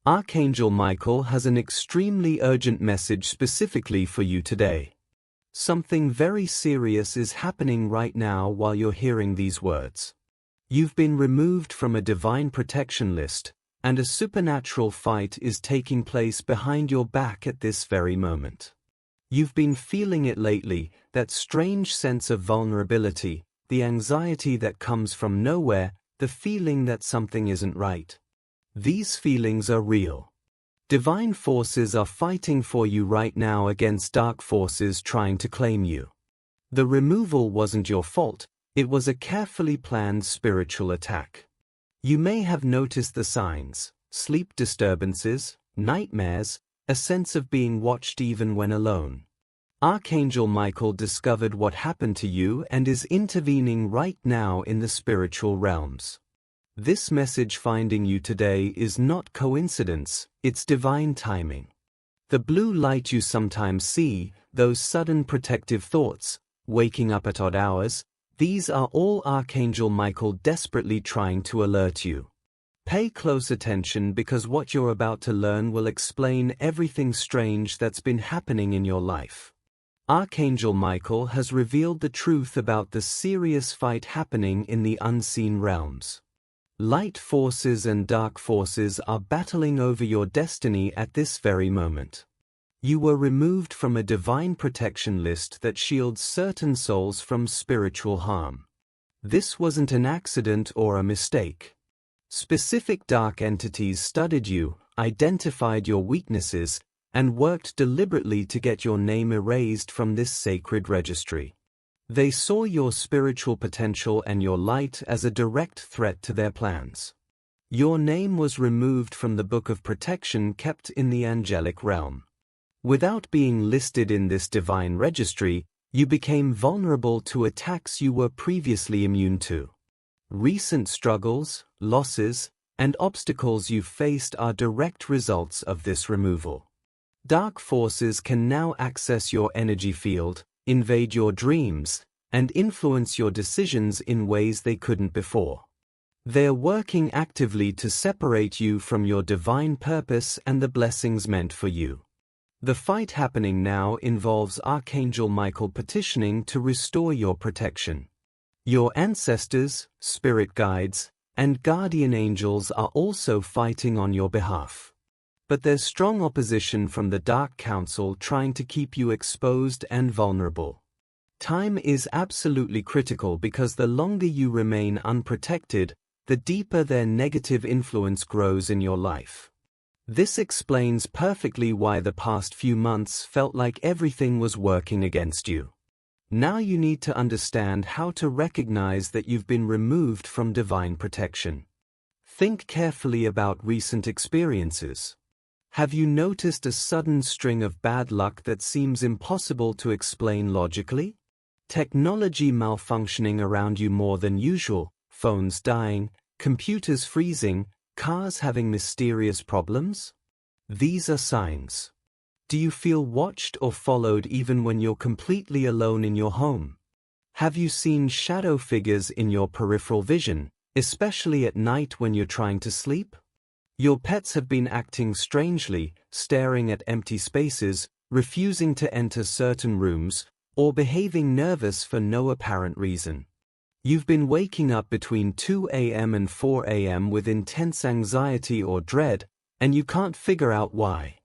Archangel Michael has an extremely urgent message specifically for you today. Something very serious is happening right now while you're hearing these words. You've been removed from a divine protection list, and a supernatural fight is taking place behind your back at this very moment. You've been feeling it lately, that strange sense of vulnerability, the anxiety that comes from nowhere, the feeling that something isn't right. These feelings are real. Divine forces are fighting for you right now against dark forces trying to claim you. The removal wasn't your fault, it was a carefully planned spiritual attack. You may have noticed the signs: sleep disturbances, nightmares, a sense of being watched even when alone. Archangel Michael discovered what happened to you and is intervening right now in the spiritual realms. This message finding you today is not coincidence, it's divine timing. The blue light you sometimes see, those sudden protective thoughts, waking up at odd hours, these are all Archangel Michael desperately trying to alert you. Pay close attention because what you're about to learn will explain everything strange that's been happening in your life. Archangel Michael has revealed the truth about the serious fight happening in the unseen realms. Light forces and dark forces are battling over your destiny at this very moment. You were removed from a divine protection list that shields certain souls from spiritual harm. This wasn't an accident or a mistake. Specific dark entities studied you, identified your weaknesses, and worked deliberately to get your name erased from this sacred registry. They saw your spiritual potential and your light as a direct threat to their plans. Your name was removed from the book of protection kept in the angelic realm. Without being listed in this divine registry, you became vulnerable to attacks you were previously immune to. Recent struggles, losses, and obstacles you've faced are direct results of this removal. Dark forces can now access your energy field, invade your dreams, and influence your decisions in ways they couldn't before. They're working actively to separate you from your divine purpose and the blessings meant for you. The fight happening now involves Archangel Michael petitioning to restore your protection. Your ancestors, spirit guides, and guardian angels are also fighting on your behalf. But there's strong opposition from the Dark Council trying to keep you exposed and vulnerable. Time is absolutely critical because the longer you remain unprotected, the deeper their negative influence grows in your life. This explains perfectly why the past few months felt like everything was working against you. Now you need to understand how to recognize that you've been removed from divine protection. Think carefully about recent experiences. Have you noticed a sudden string of bad luck that seems impossible to explain logically? Technology malfunctioning around you more than usual, phones dying, computers freezing, cars having mysterious problems? These are signs. Do you feel watched or followed even when you're completely alone in your home? Have you seen shadow figures in your peripheral vision, especially at night when you're trying to sleep? Your pets have been acting strangely, staring at empty spaces, refusing to enter certain rooms, or behaving nervous for no apparent reason. You've been waking up between 2 a.m. and 4 a.m. with intense anxiety or dread, and you can't figure out why.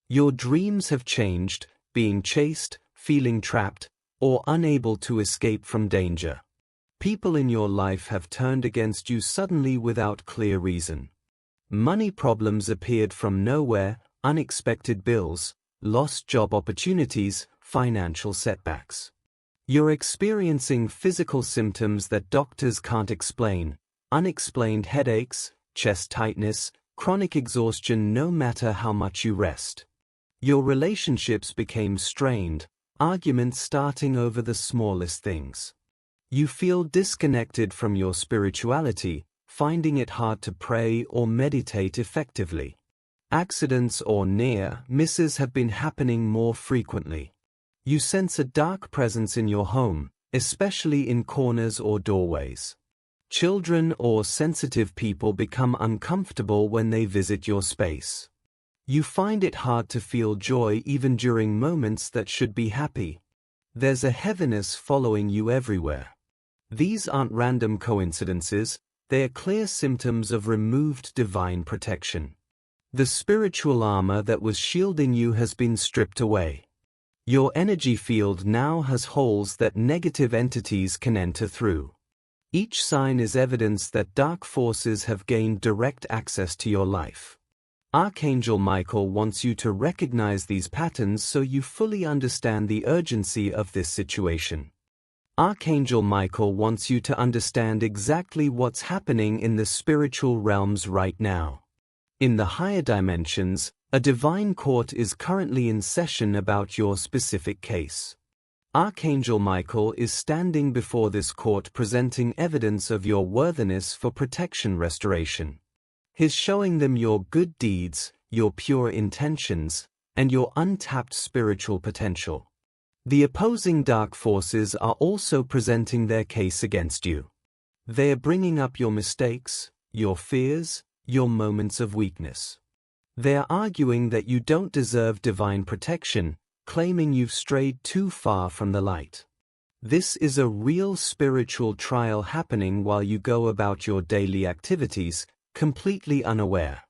Your dreams have changed, being chased, feeling trapped, or unable to escape from danger. People in your life have turned against you suddenly without clear reason. Money problems appeared from nowhere, unexpected bills, lost job opportunities, financial setbacks. You're experiencing physical symptoms that doctors can't explain, unexplained headaches, chest tightness, chronic exhaustion no matter how much you rest. Your relationships became strained, arguments starting over the smallest things. You feel disconnected from your spirituality, finding it hard to pray or meditate effectively. Accidents or near misses have been happening more frequently. You sense a dark presence in your home, especially in corners or doorways. Children or sensitive people become uncomfortable when they visit your space. You find it hard to feel joy even during moments that should be happy. There's a heaviness following you everywhere. These aren't random coincidences, they are clear symptoms of removed divine protection. The spiritual armor that was shielding you has been stripped away. Your energy field now has holes that negative entities can enter through. Each sign is evidence that dark forces have gained direct access to your life. Archangel Michael wants you to recognize these patterns so you fully understand the urgency of this situation. Archangel Michael wants you to understand exactly what's happening in the spiritual realms right now. In the higher dimensions, a divine court is currently in session about your specific case. Archangel Michael is standing before this court presenting evidence of your worthiness for protection restoration. He's showing them your good deeds, your pure intentions, and your untapped spiritual potential. The opposing dark forces are also presenting their case against you. They are bringing up your mistakes, your fears, your moments of weakness. They are arguing that you don't deserve divine protection, claiming you've strayed too far from the light. This is a real spiritual trial happening while you go about your daily activities, completely unaware.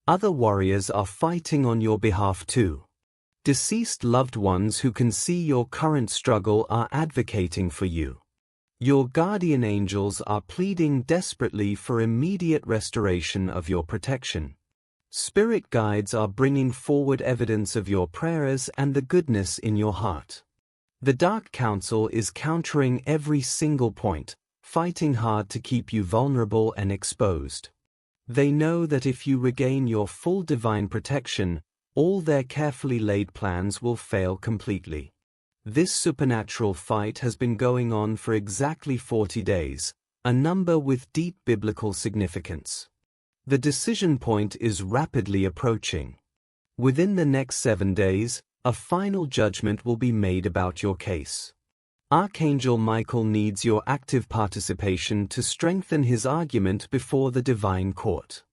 Other warriors are fighting on your behalf too. Deceased loved ones who can see your current struggle are advocating for you. Your guardian angels are pleading desperately for immediate restoration of your protection. Spirit guides are bringing forward evidence of your prayers and the goodness in your heart. The Dark Council is countering every single point, fighting hard to keep you vulnerable and exposed. They know that if you regain your full divine protection, all their carefully laid plans will fail completely. This supernatural fight has been going on for exactly 40 days, a number with deep biblical significance. The decision point is rapidly approaching. Within the next 7 days, a final judgment will be made about your case. Archangel Michael needs your active participation to strengthen his argument before the divine court.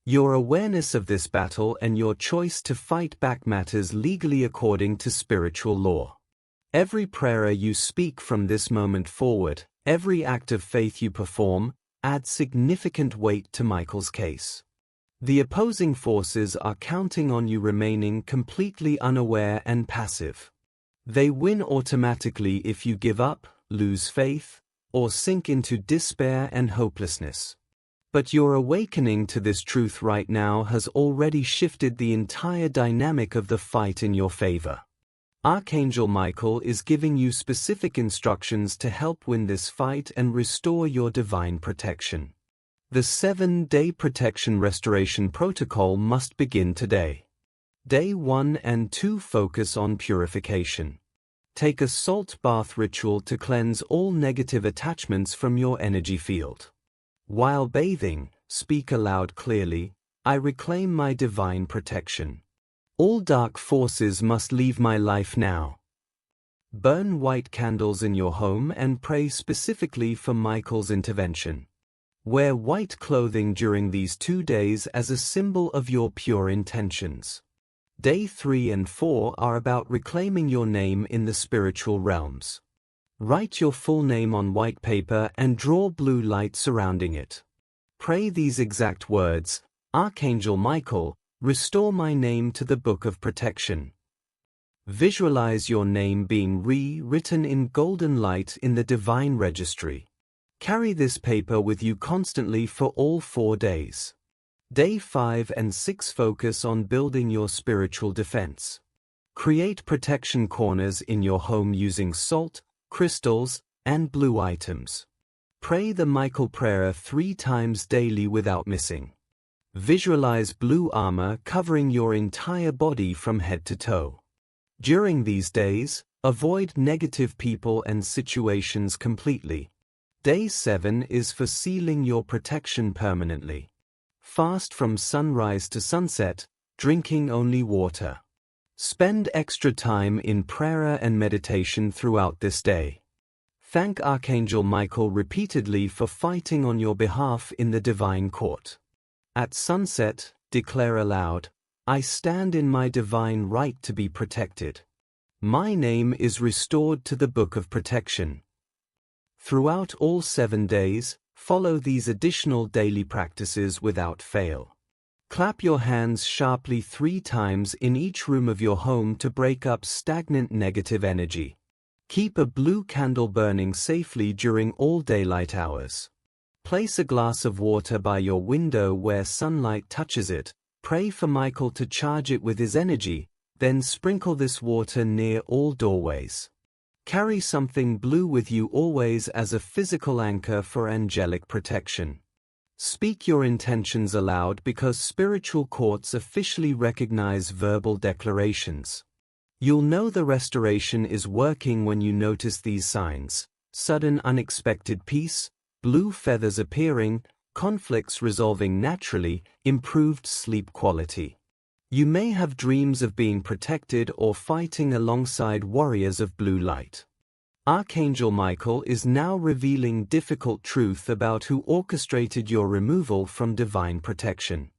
Your awareness of this battle and your choice to fight back matters legally according to spiritual law. Every prayer you speak from this moment forward, every act of faith you perform, adds significant weight to Michael's case. The opposing forces are counting on you remaining completely unaware and passive. They win automatically if you give up, lose faith, or sink into despair and hopelessness. But your awakening to this truth right now has already shifted the entire dynamic of the fight in your favor. Archangel Michael is giving you specific instructions to help win this fight and restore your divine protection. The 7-day protection restoration protocol must begin today. Day 1 and 2 focus on purification. Take a salt bath ritual to cleanse all negative attachments from your energy field. While bathing, speak aloud clearly, "I reclaim my divine protection. All dark forces must leave my life now." Burn white candles in your home and pray specifically for Michael's intervention. Wear white clothing during these 2 days as a symbol of your pure intentions. Day 3 and 4 are about reclaiming your name in the spiritual realms. Write your full name on white paper and draw blue light surrounding it. Pray these exact words: "Archangel Michael, restore my name to the Book of Protection." Visualize your name being written in golden light in the divine registry. Carry this paper with you constantly for all 4 days. Day 5 and 6 focus on building your spiritual defense. Create protection corners in your home using salt, crystals, and blue items. Pray the Michael prayer 3 times daily without missing. Visualize blue armor covering your entire body from head to toe. During these days, avoid negative people and situations completely. Day 7 is for sealing your protection permanently. Fast from sunrise to sunset, drinking only water. Spend extra time in prayer and meditation throughout this day. Thank Archangel Michael repeatedly for fighting on your behalf in the divine court. At sunset, declare aloud, I stand in my divine right to be protected. My name is restored to the Book of Protection. Throughout all 7 days, follow these additional daily practices without fail. Clap your hands sharply 3 times in each room of your home to break up stagnant negative energy. Keep a blue candle burning safely during all daylight hours. Place a glass of water by your window where sunlight touches it. Pray for Michael to charge it with his energy, then sprinkle this water near all doorways. Carry something blue with you always as a physical anchor for angelic protection. Speak your intentions aloud because spiritual courts officially recognize verbal declarations. You'll know the restoration is working when you notice these signs: sudden unexpected peace, blue feathers appearing, conflicts resolving naturally, improved sleep quality. You may have dreams of being protected or fighting alongside warriors of blue light. Archangel Michael is now revealing difficult truth about who orchestrated your removal from divine protection.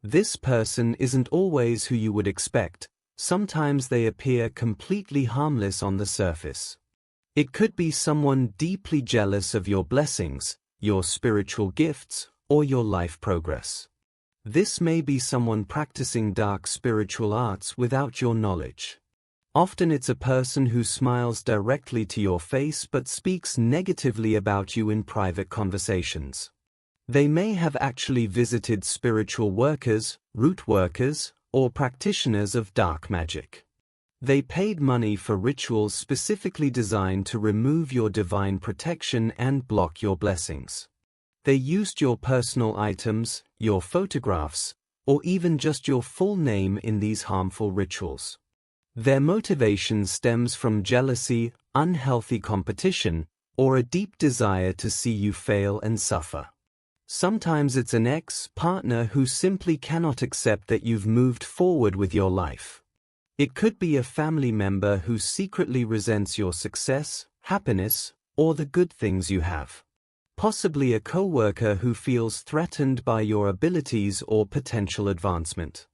This person isn't always who you would expect. Sometimes they appear completely harmless on the surface. It could be someone deeply jealous of your blessings, your spiritual gifts, or your life progress. This may be someone practicing dark spiritual arts without your knowledge. Often it's a person who smiles directly to your face but speaks negatively about you in private conversations. They may have actually visited spiritual workers, root workers, or practitioners of dark magic. They paid money for rituals specifically designed to remove your divine protection and block your blessings. They used your personal items, your photographs, or even just your full name in these harmful rituals. Their motivation stems from jealousy, unhealthy competition, or a deep desire to see you fail and suffer. Sometimes it's an ex-partner who simply cannot accept that you've moved forward with your life. It could be a family member who secretly resents your success, happiness, or the good things you have. Possibly a co-worker who feels threatened by your abilities or potential advancement.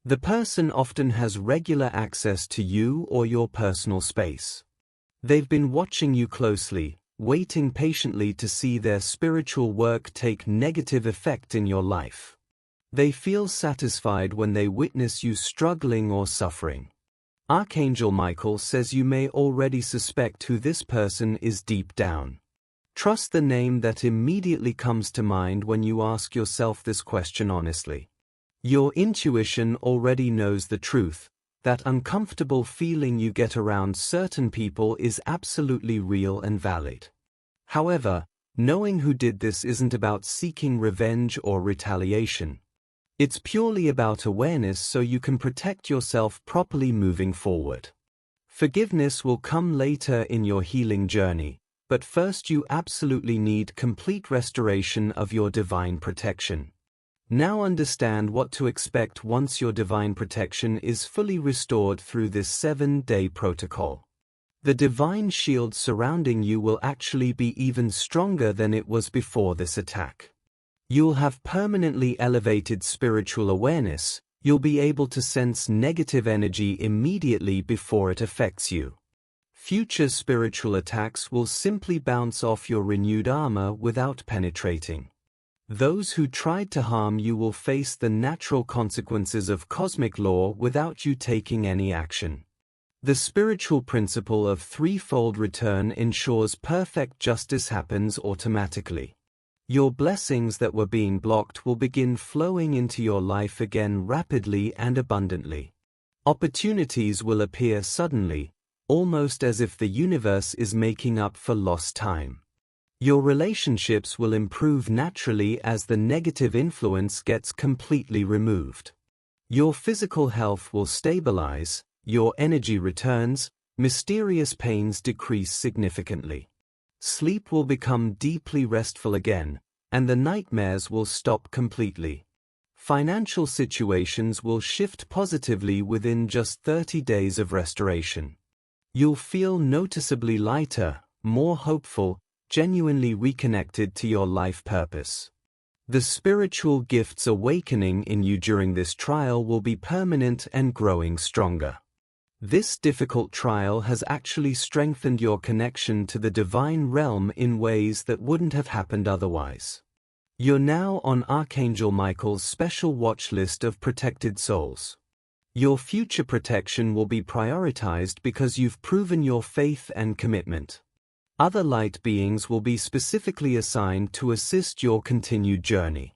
The person often has regular access to you or your personal space. They've been watching you closely, waiting patiently to see their spiritual work take negative effect in your life. They feel satisfied when they witness you struggling or suffering. Archangel Michael says you may already suspect who this person is deep down. Trust the name that immediately comes to mind when you ask yourself this question honestly. Your intuition already knows the truth. That uncomfortable feeling you get around certain people is absolutely real and valid. However, knowing who did this isn't about seeking revenge or retaliation. It's purely about awareness so you can protect yourself properly moving forward. Forgiveness will come later in your healing journey, but first you absolutely need complete restoration of your divine protection. Now understand what to expect once your divine protection is fully restored through this 7-day protocol. The divine shield surrounding you will actually be even stronger than it was before this attack. You'll have permanently elevated spiritual awareness. You'll be able to sense negative energy immediately before it affects you. Future spiritual attacks will simply bounce off your renewed armor without penetrating. Those who tried to harm you will face the natural consequences of cosmic law without you taking any action. The spiritual principle of threefold return ensures perfect justice happens automatically. Your blessings that were being blocked will begin flowing into your life again rapidly and abundantly. Opportunities will appear suddenly, almost as if the universe is making up for lost time. Your relationships will improve naturally as the negative influence gets completely removed. Your physical health will stabilize, your energy returns, mysterious pains decrease significantly. Sleep will become deeply restful again, and the nightmares will stop completely. Financial situations will shift positively within just 30 days of restoration. You'll feel noticeably lighter, more hopeful, genuinely reconnected to your life purpose. The spiritual gifts awakening in you during this trial will be permanent and growing stronger. This difficult trial has actually strengthened your connection to the divine realm in ways that wouldn't have happened otherwise. You're now on Archangel Michael's special watch list of protected souls. Your future protection will be prioritized because you've proven your faith and commitment. Other light beings will be specifically assigned to assist your continued journey.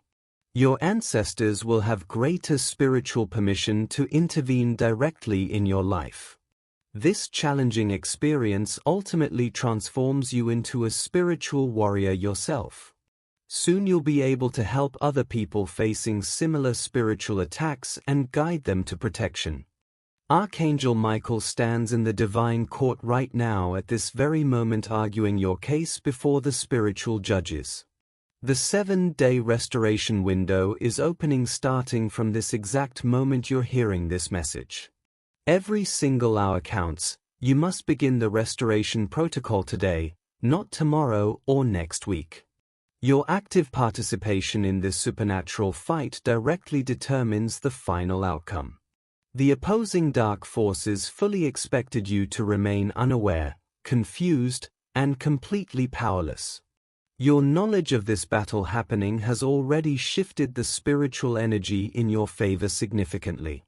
Your ancestors will have greater spiritual permission to intervene directly in your life. This challenging experience ultimately transforms you into a spiritual warrior yourself. Soon you'll be able to help other people facing similar spiritual attacks and guide them to protection. Archangel Michael stands in the divine court right now at this very moment arguing your case before the spiritual judges. The 7-day restoration window is opening starting from this exact moment you're hearing this message. Every single hour counts. You must begin the restoration protocol today, not tomorrow or next week. Your active participation in this supernatural fight directly determines the final outcome. The opposing dark forces fully expected you to remain unaware, confused, and completely powerless. Your knowledge of this battle happening has already shifted the spiritual energy in your favor significantly.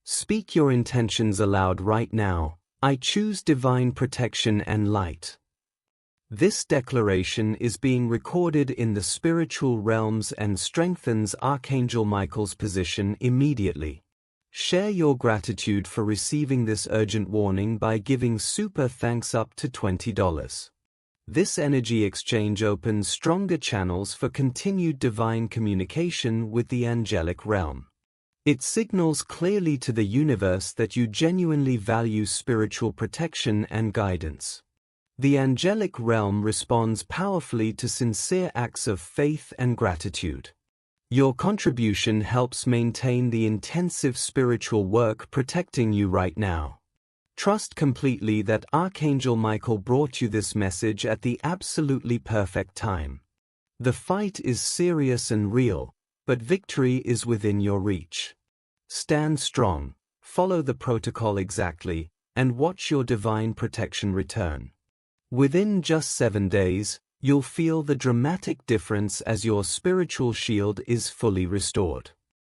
Speak your intentions aloud right now. I choose divine protection and light. This declaration is being recorded in the spiritual realms and strengthens Archangel Michael's position immediately. Share your gratitude for receiving this urgent warning by giving super thanks up to $20. This energy exchange opens stronger channels for continued divine communication with the angelic realm. It signals clearly to the universe that you genuinely value spiritual protection and guidance. The angelic realm responds powerfully to sincere acts of faith and gratitude. Your contribution helps maintain the intensive spiritual work protecting you right now. Trust completely that Archangel Michael brought you this message at the absolutely perfect time. The fight is serious and real, but victory is within your reach. Stand strong, follow the protocol exactly, and watch your divine protection return. Within just 7 days, you'll feel the dramatic difference as your spiritual shield is fully restored.